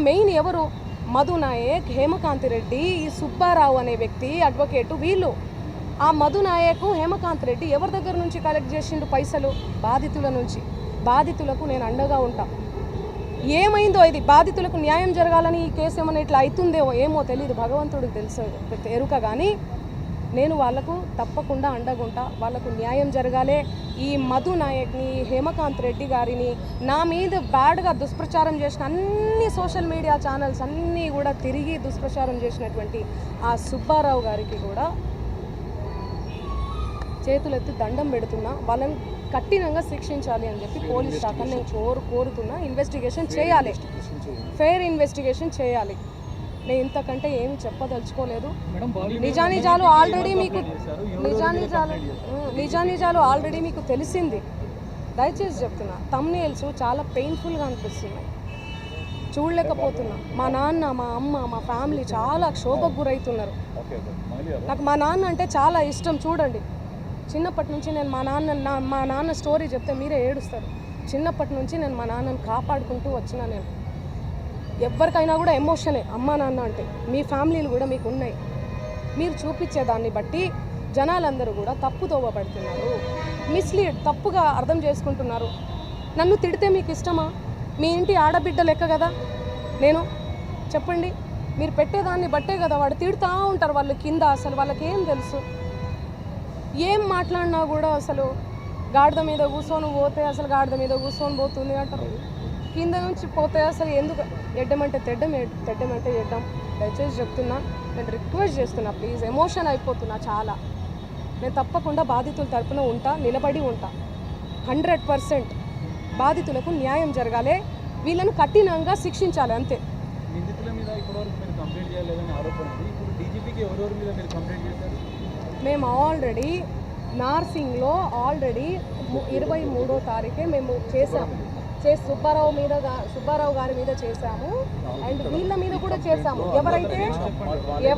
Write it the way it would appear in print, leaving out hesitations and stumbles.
Main ఎవరు? మధు నాయక్, హేమకాంత్ రెడ్డి, ఈ సుబ్బారావు అనే వ్యక్తి అడ్వకేటు, వీళ్ళు. ఆ మధు నాయక్, హేమకాంత్ రెడ్డి ఎవరి దగ్గర నుంచి కలెక్ట్ చేసిండు పైసలు? బాధితుల నుంచి. బాధితులకు నేను అండగా ఉంటా. ఏమైందో ఇది, బాధితులకు న్యాయం జరగాలని ఈ కేసు ఏమైనా ఇట్లా అవుతుందేమో ఏమో తెలియదు, భగవంతుడికి తెలుసు ఎరుక. కానీ నేను వాళ్ళకు తప్పకుండా అండగుంటా. వాళ్ళకు న్యాయం జరగాలి. ఈ మధు నాయక్ని, హేమకాంత్ రెడ్డి గారిని, నా మీద బ్యాడ్గా దుష్ప్రచారం చేసిన అన్ని సోషల్ మీడియా ఛానల్స్ అన్నీ కూడా తిరిగి దుష్ప్రచారం చేసినటువంటి ఆ సుబ్బారావు గారికి కూడా చేతులెత్తి దండం పెడుతున్నా. వాళ్ళని కఠినంగా శిక్షించాలి అని చెప్పి పోలీస్ శాఖను నేను కోరుతున్నా. ఇన్వెస్టిగేషన్ చేయాలి, ఫెయిర్ ఇన్వెస్టిగేషన్ చేయాలి. నేను ఇంతకంటే ఏమి చెప్పదలుచుకోలేదు. నిజానిజాలు ఆల్రెడీ మీకు తెలిసింది. దయచేసి చెప్తున్నా, థంబ్నెయిల్స్ చాలా పెయిన్ఫుల్గా అనిపిస్తున్నాయి, చూడలేకపోతున్నా. మా నాన్న, మా అమ్మ, మా ఫ్యామిలీ చాలా క్షోభకు గురవుతున్నారు. నాకు మా నాన్న అంటే చాలా ఇష్టం. చూడండి, చిన్నప్పటి నుంచి నేను మా నాన్న స్టోరీ చెప్తే మీరే ఏడుస్తారు. చిన్నప్పటి నుంచి నేను మా నాన్నను కాపాడుకుంటూ వచ్చిన. నేను ఎవరికైనా కూడా ఎమోషనే అమ్మా నాన్న అంటే. మీ ఫ్యామిలీలు కూడా మీకు ఉన్నాయి. మీరు చూపించేదాన్ని బట్టి జనాలందరూ కూడా తప్పుదోవ పడుతున్నారు, తప్పుగా అర్థం చేసుకుంటున్నారు. నన్ను తిడితే మీకు ఇష్టమా? మీ ఇంటి ఆడబిడ్డ లెక్క కదా నేను, చెప్పండి. మీరు పెట్టేదాన్ని బట్టే కదా వాడు తిడుతూ ఉంటారు. వాళ్ళు కింద అసలు వాళ్ళకి ఏం తెలుసు? ఏం మాట్లాడినా కూడా అసలు గాడిద మీద కూర్చొని పోతే అసలు గాడిద మీద కూర్చొని పోతుంది అంటారు. కింద నుంచి పోతే అసలు ఎందుకు ఎడ్డమంటే తెడ్డమంటే ఎడ్డం. దయచేసి చెప్తున్నా, నేను రిక్వెస్ట్ చేస్తున్నా, ప్లీజ్. ఎమోషన్ అయిపోతున్నా చాలా. నేను తప్పకుండా బాధితుల తరపున ఉంటా, నిలబడి ఉంటా. 100% బాధితులకు న్యాయం జరగాలి. వీళ్ళను కఠినంగా శిక్షించాలి, అంతే. మేము ఆల్రెడీ నార్సింగ్లో 23వ తారీఖే మేము చేసాము. సుబ్బారావు గారి మీద చేశాము, అండ్ వీళ్ళ మీద కూడా చేశాము.